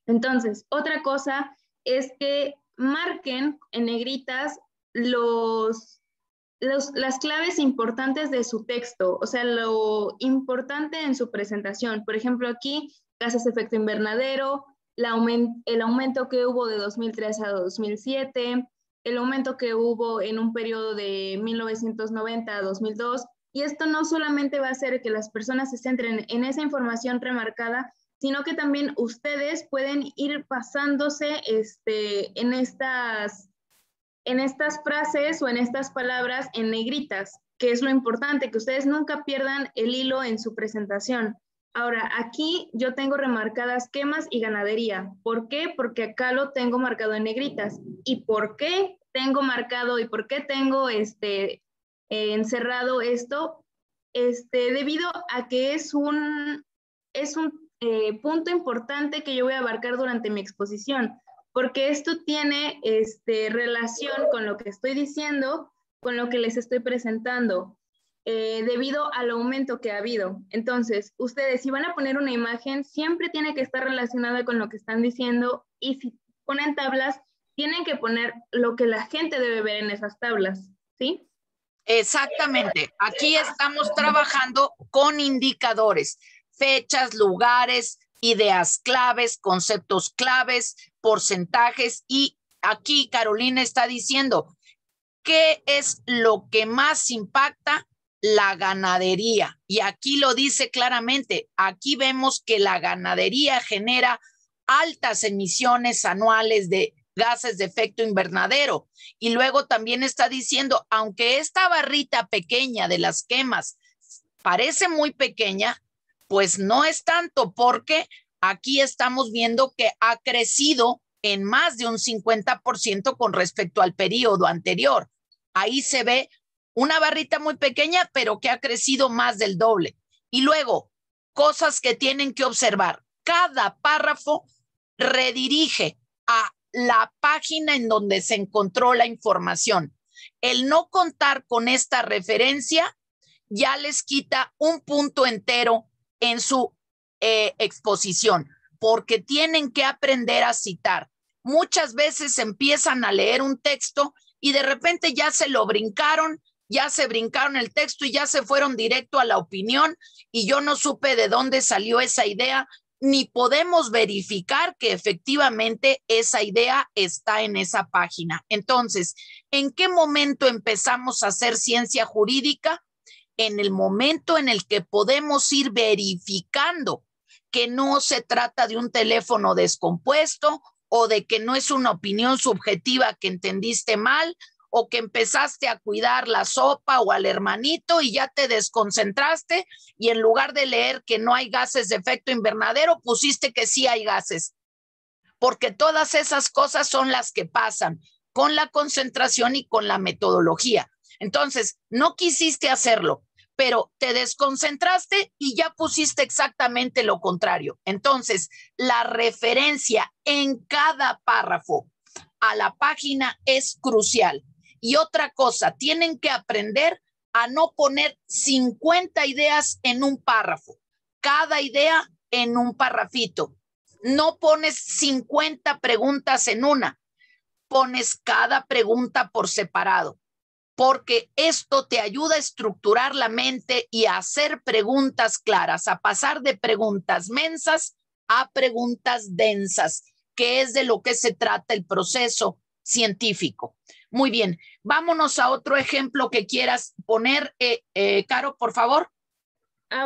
Entonces, otra cosa es que marquen en negritas las claves importantes de su texto, o sea, lo importante en su presentación. Por ejemplo, aquí, gases de efecto invernadero, el aumento que hubo de 2003 a 2007, el aumento que hubo en un periodo de 1990 a 2002, y esto no solamente va a hacer que las personas se centren en esa información remarcada, sino que también ustedes pueden ir basándose en estas frases o en estas palabras en negritas, que es lo importante, que ustedes nunca pierdan el hilo en su presentación. Ahora, aquí yo tengo remarcadas quemas y ganadería. ¿Por qué? Porque acá lo tengo marcado en negritas. ¿Y por qué tengo marcado y por qué tengo encerrado esto? Debido a que es un punto importante que yo voy a abarcar durante mi exposición, porque esto tiene relación con lo que estoy diciendo, con lo que les estoy presentando. debido al aumento que ha habido. Entonces, ustedes si van a poner una imagen, siempre tiene que estar relacionada con lo que están diciendo, y si ponen tablas, tienen que poner lo que la gente debe ver en esas tablas, ¿sí? Exactamente. Aquí estamos trabajando con indicadores, fechas, lugares, ideas claves, conceptos claves, porcentajes, y aquí Carolina está diciendo qué es lo que más impacta: la ganadería. Y aquí lo dice claramente. Aquí vemos que la ganadería genera altas emisiones anuales de gases de efecto invernadero. Y luego también está diciendo, aunque esta barrita pequeña de las quemas parece muy pequeña, pues no es tanto, porque aquí estamos viendo que ha crecido en más de un 50% con respecto al periodo anterior. Ahí se ve una barrita muy pequeña, pero que ha crecido más del doble. Y luego, cosas que tienen que observar. Cada párrafo redirige a la página en donde se encontró la información. El no contar con esta referencia ya les quita un punto entero en su exposición, porque tienen que aprender a citar. Muchas veces empiezan a leer un texto y de repente ya se lo brincaron, ya se brincaron el texto y ya se fueron directo a la opinión, y yo no supe de dónde salió esa idea, ni podemos verificar que efectivamente esa idea está en esa página. Entonces, ¿en qué momento empezamos a hacer ciencia jurídica? En el momento en el que podemos ir verificando que no se trata de un teléfono descompuesto, o de que no es una opinión subjetiva que entendiste mal, o que empezaste a cuidar la sopa o al hermanito y ya te desconcentraste, y en lugar de leer que no hay gases de efecto invernadero, pusiste que sí hay gases. Porque todas esas cosas son las que pasan con la concentración y con la metodología. Entonces, no quisiste hacerlo, pero te desconcentraste y ya pusiste exactamente lo contrario. Entonces, la referencia en cada párrafo a la página es crucial. Y otra cosa, tienen que aprender a no poner 50 ideas en un párrafo, cada idea en un parrafito. No pones 50 preguntas en una, pones cada pregunta por separado, porque esto te ayuda a estructurar la mente y a hacer preguntas claras, a pasar de preguntas mensas a preguntas densas, que es de lo que se trata el proceso científico. Muy bien, vámonos a otro ejemplo que quieras poner, Caro, por favor.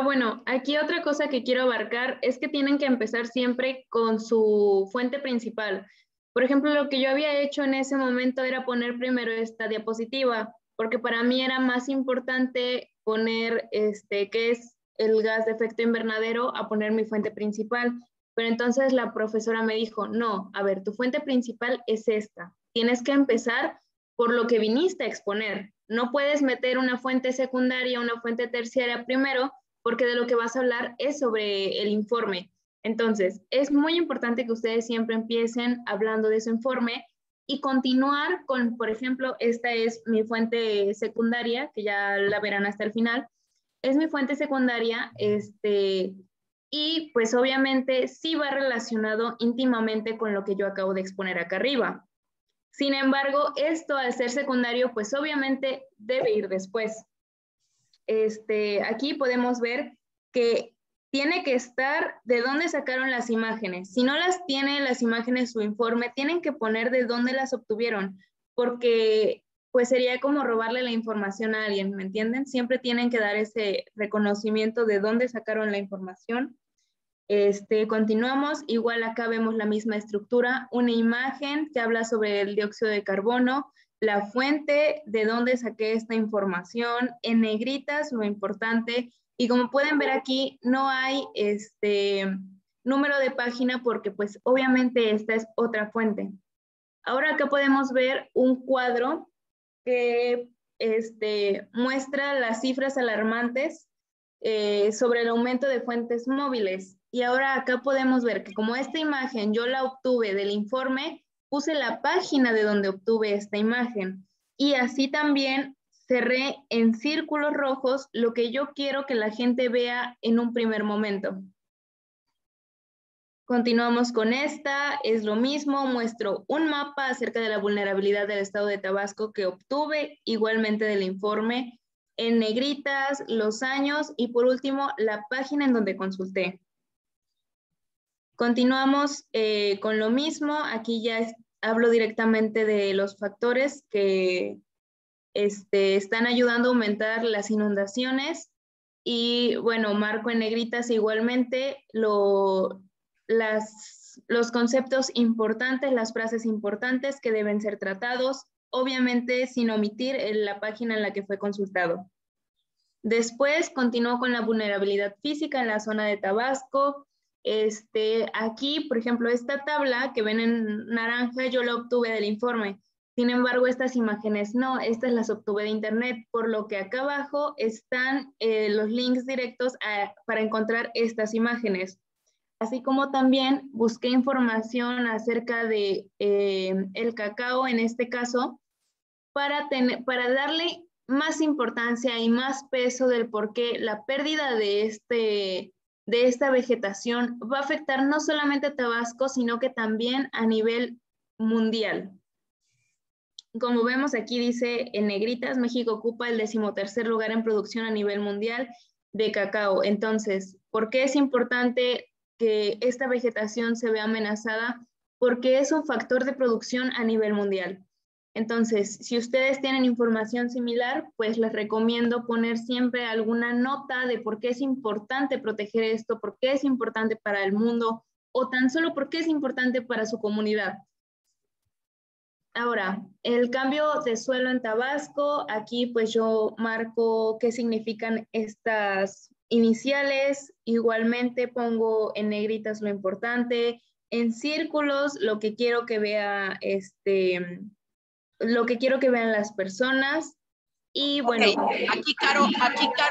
Bueno, aquí otra cosa que quiero abarcar es que tienen que empezar siempre con su fuente principal. Por ejemplo, lo que yo había hecho en ese momento era poner primero esta diapositiva, porque para mí era más importante poner qué es el gas de efecto invernadero a poner mi fuente principal. Pero entonces la profesora me dijo, no, a ver, tu fuente principal es esta. Tienes que empezar por lo que viniste a exponer. No puedes meter una fuente secundaria, una fuente terciaria primero, porque de lo que vas a hablar es sobre el informe. Entonces, es muy importante que ustedes siempre empiecen hablando de su informe y continuar con, por ejemplo, esta es mi fuente secundaria, que ya la verán hasta el final. Es mi fuente secundaria, y pues obviamente sí va relacionado íntimamente con lo que yo acabo de exponer acá arriba. Sin embargo, esto al ser secundario, pues obviamente debe ir después. Aquí podemos ver que tiene que estar de dónde sacaron las imágenes. Si no las tiene las imágenes su informe, tienen que poner de dónde las obtuvieron, porque pues sería como robarle la información a alguien, ¿me entienden? Siempre tienen que dar ese reconocimiento de dónde sacaron la información. Continuamos, igual acá vemos la misma estructura, una imagen que habla sobre el dióxido de carbono, la fuente de dónde saqué esta información, en negritas lo importante, y como pueden ver aquí no hay número de página porque pues obviamente esta es otra fuente. Ahora acá podemos ver un cuadro que muestra las cifras alarmantes sobre el aumento de fuentes móviles. Y ahora acá podemos ver que como esta imagen yo la obtuve del informe, puse la página de donde obtuve esta imagen. Y así también cerré en círculos rojos lo que yo quiero que la gente vea en un primer momento. Continuamos con esta, es lo mismo, muestro un mapa acerca de la vulnerabilidad del estado de Tabasco que obtuve igualmente del informe, en negritas, los años y por último la página en donde consulté. Continuamos con lo mismo, aquí ya hablo directamente de los factores que están ayudando a aumentar las inundaciones y bueno, marco en negritas igualmente los conceptos importantes, las frases importantes que deben ser tratados, obviamente sin omitir la página en la que fue consultado. Después continúo con la vulnerabilidad física en la zona de Tabasco. Aquí, por ejemplo, esta tabla que ven en naranja yo la obtuve del informe. Sin embargo, estas imágenes no, estas las obtuve de internet, por lo que acá abajo están los links directos para encontrar estas imágenes. Así como también busqué información acerca de el cacao en este caso, para darle más importancia y más peso del por qué la pérdida de esta vegetación va a afectar no solamente a Tabasco, sino que también a nivel mundial. Como vemos aquí dice en negritas, México ocupa el 13º lugar en producción a nivel mundial de cacao. Entonces, ¿por qué es importante que esta vegetación se vea amenazada? Porque es un factor de producción a nivel mundial. Entonces, si ustedes tienen información similar, pues les recomiendo poner siempre alguna nota de por qué es importante proteger esto, por qué es importante para el mundo, o tan solo por qué es importante para su comunidad. Ahora, el cambio de suelo en Tabasco, aquí pues yo marco qué significan estas iniciales, igualmente pongo en negritas lo importante, en círculos lo que quiero que vea lo que quiero que vean las personas y bueno. Okay. Aquí, Caro,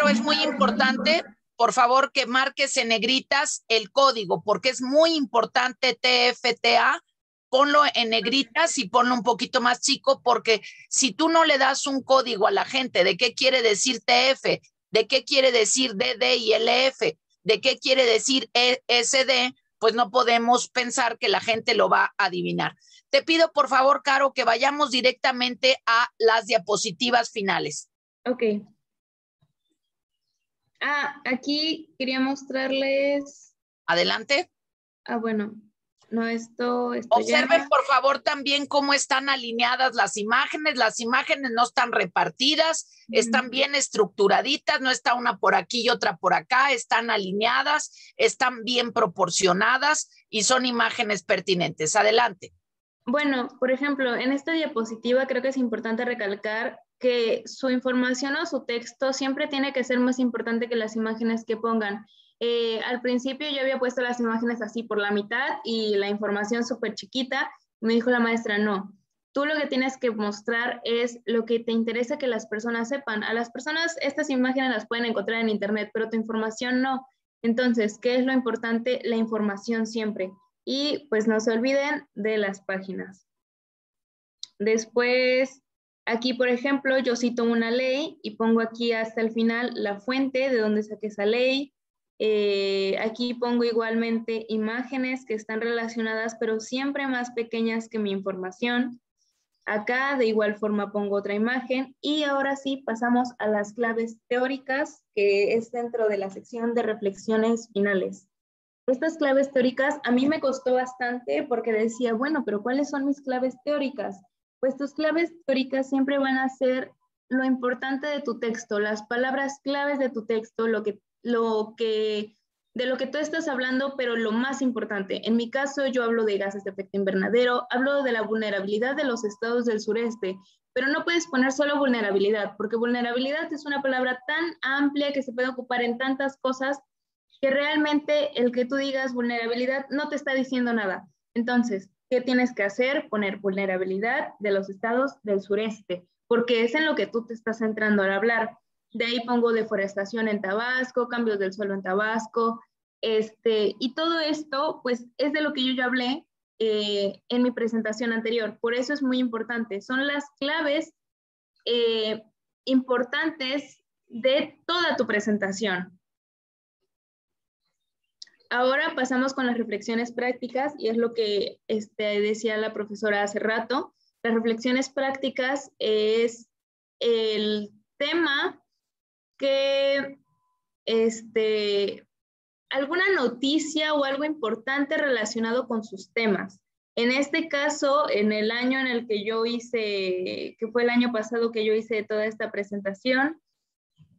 es muy importante, por favor, que marques en negritas el código, porque es muy importante TFTA. Ponlo en negritas y ponlo un poquito más chico, porque si tú no le das un código a la gente de qué quiere decir TF, de qué quiere decir DD y LF, de qué quiere decir SD, pues no podemos pensar que la gente lo va a adivinar. Te pido, por favor, Caro, que vayamos directamente a las diapositivas finales. Ok. Aquí quería mostrarles. Adelante. Bueno. No, esto observen ya... por favor también cómo están alineadas las imágenes no están repartidas, están bien estructuraditas, no está una por aquí y otra por acá, están alineadas, están bien proporcionadas y son imágenes pertinentes. Adelante. Bueno, por ejemplo, en esta diapositiva creo que es importante recalcar que su información o su texto siempre tiene que ser más importante que las imágenes que pongan. Al principio yo había puesto las imágenes así por la mitad y la información súper chiquita. Me dijo la maestra, no, tú lo que tienes que mostrar es lo que te interesa que las personas sepan. A las personas estas imágenes las pueden encontrar en internet, pero tu información no. Entonces, ¿qué es lo importante? La información siempre. Y pues no se olviden de las páginas. Después, aquí por ejemplo, yo cito una ley y pongo aquí hasta el final la fuente de donde saqué esa ley. Aquí pongo igualmente imágenes que están relacionadas, pero siempre más pequeñas que mi información. Acá de igual forma pongo otra imagen y ahora sí pasamos a las claves teóricas, que es dentro de la sección de reflexiones finales. Estas claves teóricas a mí me costó bastante porque decía, bueno, pero ¿cuáles son mis claves teóricas? Pues tus claves teóricas siempre van a ser lo importante de tu texto, las palabras claves de tu texto, de lo que tú estás hablando, pero lo más importante. En mi caso, yo hablo de gases de efecto invernadero, hablo de la vulnerabilidad de los estados del sureste, pero no puedes poner solo vulnerabilidad, porque vulnerabilidad es una palabra tan amplia que se puede ocupar en tantas cosas que realmente el que tú digas vulnerabilidad no te está diciendo nada. Entonces, ¿qué tienes que hacer? Poner vulnerabilidad de los estados del sureste, porque es en lo que tú te estás centrando al hablar. De ahí pongo deforestación en Tabasco, cambios del suelo en Tabasco, y todo esto, pues, es de lo que yo ya hablé en mi presentación anterior. Por eso es muy importante. Son las claves importantes de toda tu presentación. Ahora pasamos con las reflexiones prácticas y es lo que decía la profesora hace rato. Las reflexiones prácticas es el tema que alguna noticia o algo importante relacionado con sus temas. En este caso, en el año en el que yo hice, que fue el año pasado que yo hice toda esta presentación,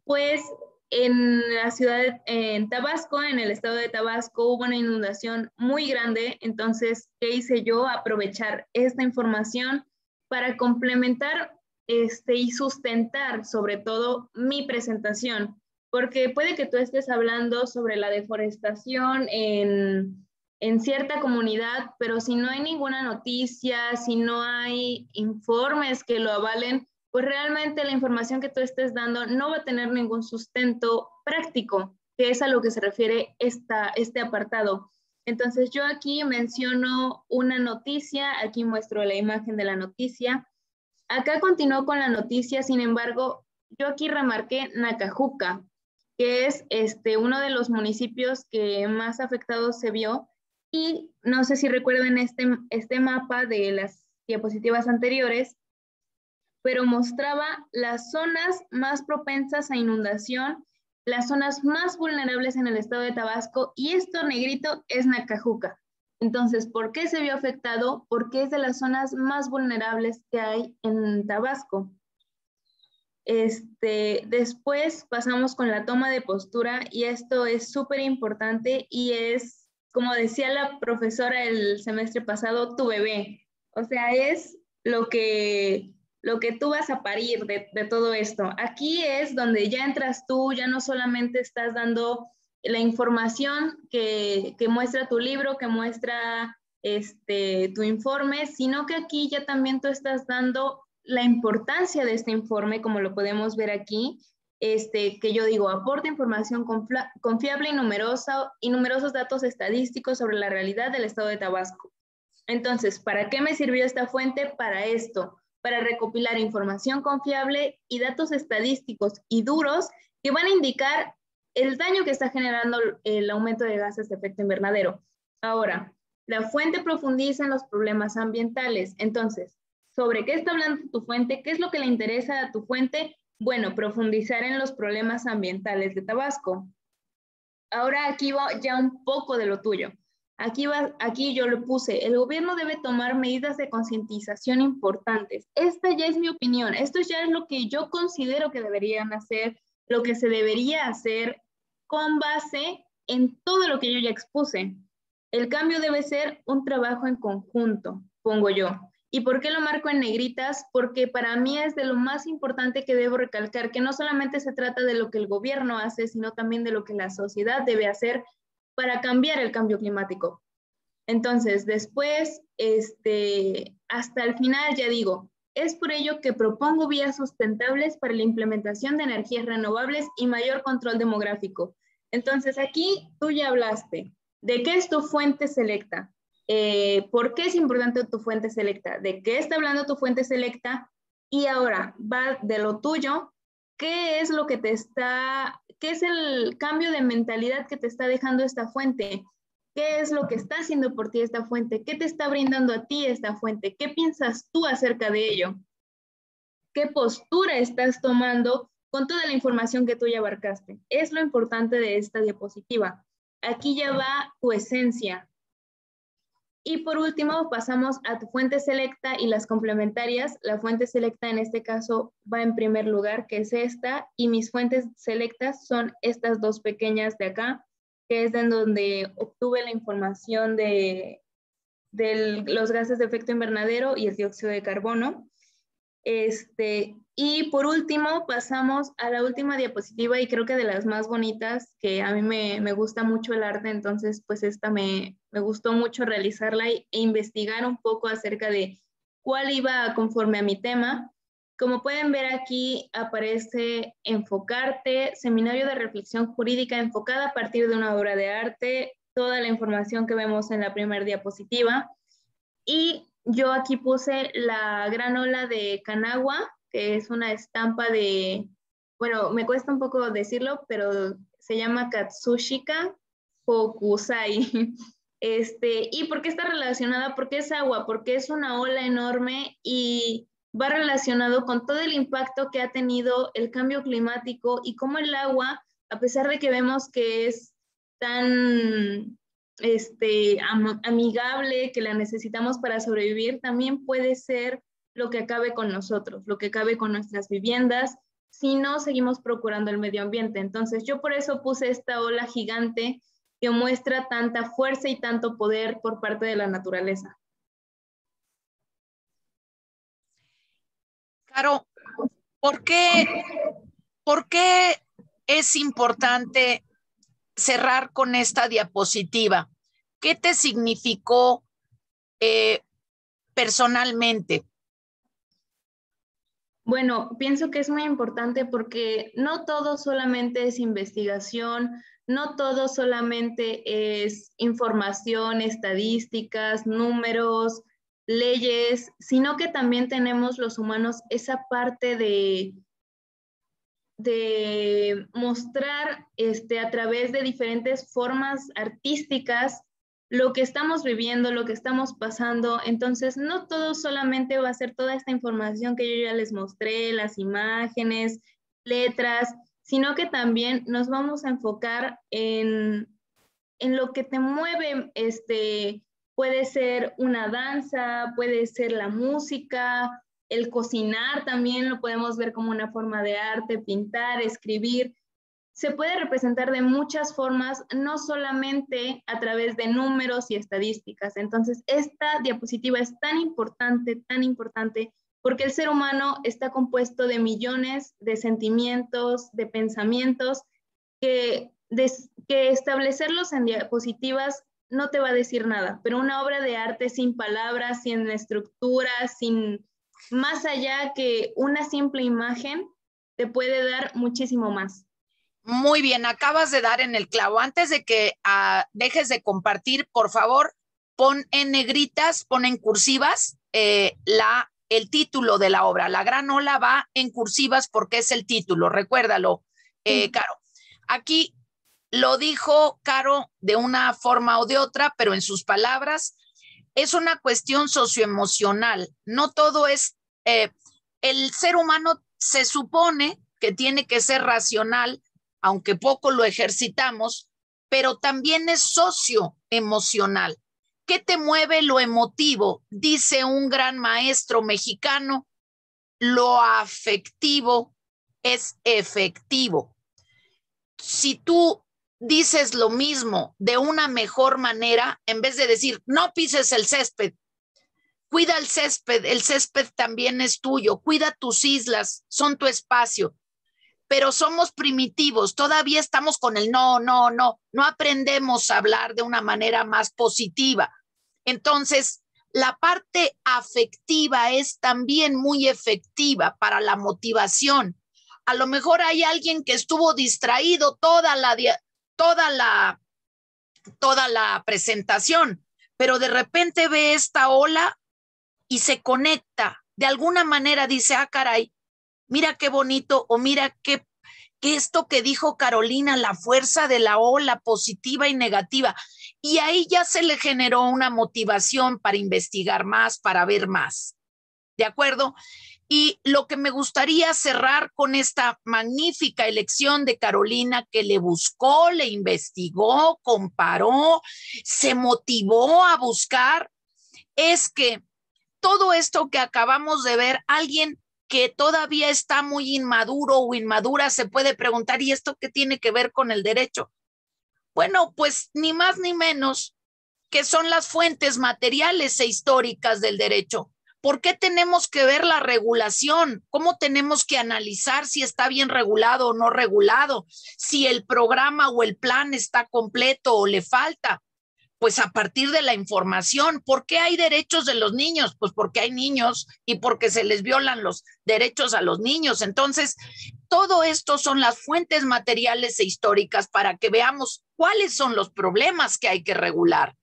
pues en la ciudad, en Tabasco, en el estado de Tabasco, hubo una inundación muy grande. Entonces, ¿qué hice yo? Aprovechar esta información para complementar y sustentar sobre todo mi presentación, porque puede que tú estés hablando sobre la deforestación en cierta comunidad, pero si no hay ninguna noticia, si no hay informes que lo avalen, pues realmente la información que tú estés dando no va a tener ningún sustento práctico, que es a lo que se refiere este apartado. Entonces yo aquí menciono una noticia, aquí muestro la imagen de la noticia. Acá continúo con la noticia, sin embargo, yo aquí remarqué Nacajuca, que es uno de los municipios que más afectados se vio. Y no sé si recuerdan este mapa de las diapositivas anteriores, pero mostraba las zonas más propensas a inundación, las zonas más vulnerables en el estado de Tabasco, y esto negrito es Nacajuca. Entonces, ¿por qué se vio afectado? Porque es de las zonas más vulnerables que hay en Tabasco. Después pasamos con la toma de postura, y esto es súper importante y es, como decía la profesora el semestre pasado, tu bebé. O sea, es lo que tú vas a parir de todo esto. Aquí es donde ya entras tú, ya no solamente estás dando la información que muestra tu libro, que muestra tu informe, sino que aquí ya también tú estás dando la importancia de este informe, como lo podemos ver aquí, que yo digo, aporta información confiable y numerosos datos estadísticos sobre la realidad del estado de Tabasco. Entonces, ¿para qué me sirvió esta fuente? Para esto, para recopilar información confiable y datos estadísticos y duros que van a indicar el daño que está generando el aumento de gases de efecto invernadero. Ahora, la fuente profundiza en los problemas ambientales. Entonces, ¿sobre qué está hablando tu fuente? ¿Qué es lo que le interesa a tu fuente? Bueno, profundizar en los problemas ambientales de Tabasco. Ahora aquí va ya un poco de lo tuyo. Aquí yo le puse, el gobierno debe tomar medidas de concientización importantes. Esta ya es mi opinión, esto ya es lo que yo considero que deberían hacer, lo que se debería hacer con base en todo lo que yo ya expuse. El cambio debe ser un trabajo en conjunto, pongo yo. ¿Y por qué lo marco en negritas? Porque para mí es de lo más importante que debo recalcar, que no solamente se trata de lo que el gobierno hace, sino también de lo que la sociedad debe hacer para cambiar el cambio climático. Entonces, después, hasta el final ya digo, es por ello que propongo vías sustentables para la implementación de energías renovables y mayor control demográfico. Entonces, aquí tú ya hablaste. ¿De qué es tu fuente selecta? ¿Por qué es importante tu fuente selecta? ¿De qué está hablando tu fuente selecta? Y ahora va de lo tuyo. ¿Qué es lo que qué es el cambio de mentalidad que te está dejando esta fuente? ¿Qué es lo que está haciendo por ti esta fuente? ¿Qué te está brindando a ti esta fuente? ¿Qué piensas tú acerca de ello? ¿Qué postura estás tomando con toda la información que tú ya abarcaste? Es lo importante de esta diapositiva. Aquí ya va tu esencia. Y por último, pasamos a tu fuente selecta y las complementarias. La fuente selecta en este caso va en primer lugar, que es esta, y mis fuentes selectas son estas dos pequeñas de acá, que es en donde obtuve la información de los gases de efecto invernadero y el dióxido de carbono. Y por último, pasamos a la última diapositiva y creo que de las más bonitas, que a mí me gusta mucho el arte, entonces pues esta me gustó mucho realizarla e investigar un poco acerca de cuál iba conforme a mi tema. Como pueden ver aquí aparece Enfocarte, seminario de reflexión jurídica enfocada a partir de una obra de arte, toda la información que vemos en la primera diapositiva. Y yo aquí puse la gran ola de Kanawha, que es una estampa de, bueno, me cuesta un poco decirlo, pero se llama Katsushika Hokusai. ¿Y por qué está relacionada? Porque es agua, porque es una ola enorme y va relacionado con todo el impacto que ha tenido el cambio climático y cómo el agua, a pesar de que vemos que es tan amigable, que la necesitamos para sobrevivir, también puede ser lo que acabe con nosotros, lo que acabe con nuestras viviendas, si no seguimos procurando el medio ambiente. Entonces yo por eso puse esta ola gigante que muestra tanta fuerza y tanto poder por parte de la naturaleza. Caro, ¿por qué es importante cerrar con esta diapositiva? ¿Qué te significó personalmente? Bueno, pienso que es muy importante porque no todo solamente es investigación, no todo solamente es información, estadísticas, números, leyes, sino que también tenemos los humanos esa parte de mostrar a través de diferentes formas artísticas lo que estamos viviendo, lo que estamos pasando. Entonces, no todo solamente va a ser toda esta información que yo ya les mostré, las imágenes, letras, sino que también nos vamos a enfocar en lo que te mueve. Puede ser una danza, puede ser la música, el cocinar también lo podemos ver como una forma de arte, pintar, escribir. Se puede representar de muchas formas, no solamente a través de números y estadísticas. Entonces, esta diapositiva es tan importante, porque el ser humano está compuesto de millones de sentimientos, de pensamientos, que establecerlos en diapositivas no te va a decir nada, pero una obra de arte sin palabras, sin estructuras, sin más allá que una simple imagen, te puede dar muchísimo más. Muy bien, acabas de dar en el clavo. Antes de que dejes de compartir, por favor, pon en negritas, pon en cursivas el título de la obra. La gran ola va en cursivas porque es el título, recuérdalo, Caro. Aquí lo dijo Caro de una forma o de otra, pero en sus palabras, es una cuestión socioemocional. No todo es, el ser humano se supone que tiene que ser racional, aunque poco lo ejercitamos, pero también es socioemocional. ¿Qué te mueve lo emotivo? Dice un gran maestro mexicano, lo afectivo es efectivo. Si tú dices lo mismo de una mejor manera, en vez de decir, no pises el césped, cuida el césped también es tuyo, cuida tus islas, son tu espacio. Pero somos primitivos, todavía estamos con el no aprendemos a hablar de una manera más positiva. Entonces, la parte afectiva es también muy efectiva para la motivación. A lo mejor hay alguien que estuvo distraído toda la presentación, pero de repente ve esta ola y se conecta. De alguna manera dice, caray, mira qué bonito, o mira qué esto que dijo Carolina, la fuerza de la ola positiva y negativa. Y ahí ya se le generó una motivación para investigar más, para ver más. ¿De acuerdo? Y lo que me gustaría cerrar con esta magnífica elección de Carolina, que le buscó, le investigó, comparó, se motivó a buscar, es que todo esto que acabamos de ver, alguien que todavía está muy inmaduro o inmadura se puede preguntar, ¿y esto qué tiene que ver con el derecho? Bueno, pues ni más ni menos que son las fuentes materiales e históricas del derecho. ¿Por qué tenemos que ver la regulación? ¿Cómo tenemos que analizar si está bien regulado o no regulado? Si el programa o el plan está completo o le falta. Pues a partir de la información. ¿Por qué hay derechos de los niños? Pues porque hay niños y porque se les violan los derechos a los niños. Entonces, todo esto son las fuentes materiales e históricas para que veamos cuáles son los problemas que hay que regular.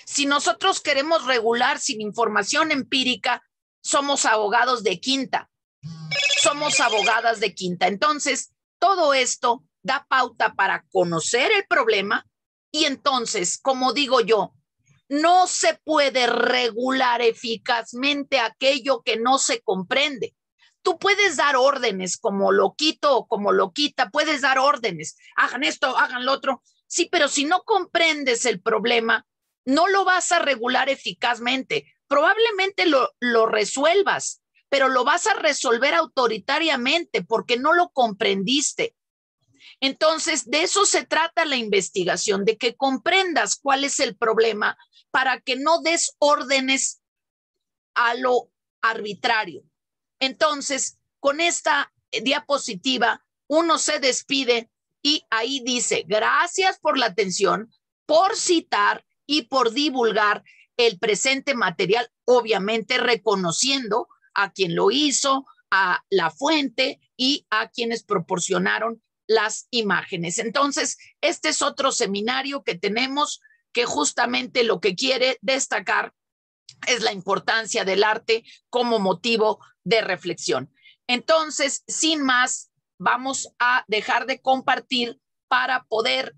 Si nosotros queremos regular sin información empírica, somos abogados de quinta. somos abogadas de quinta. Entonces, todo esto da pauta para conocer el problema y entonces, como digo yo, no se puede regular eficazmente aquello que no se comprende. Tú puedes dar órdenes como loquito o como loquita, puedes dar órdenes, hagan esto, hagan lo otro. Sí, pero si no comprendes el problema, no lo vas a regular eficazmente. Probablemente lo resuelvas, pero lo vas a resolver autoritariamente porque no lo comprendiste. Entonces, de eso se trata la investigación, de que comprendas cuál es el problema para que no des órdenes a lo arbitrario. Entonces, con esta diapositiva, uno se despide y ahí dice, gracias por la atención, por citar y por divulgar el presente material, obviamente reconociendo a quien lo hizo, a la fuente y a quienes proporcionaron las imágenes. Entonces, este es otro seminario que tenemos que justamente lo que quiere destacar es la importancia del arte como motivo de reflexión. Entonces, sin más, vamos a dejar de compartir para poder,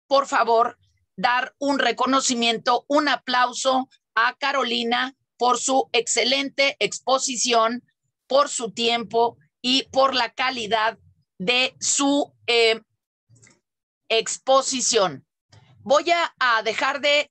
por favor, dar un reconocimiento, un aplauso a Carolina por su excelente exposición, por su tiempo y por la calidad de su exposición. Voy a dejar de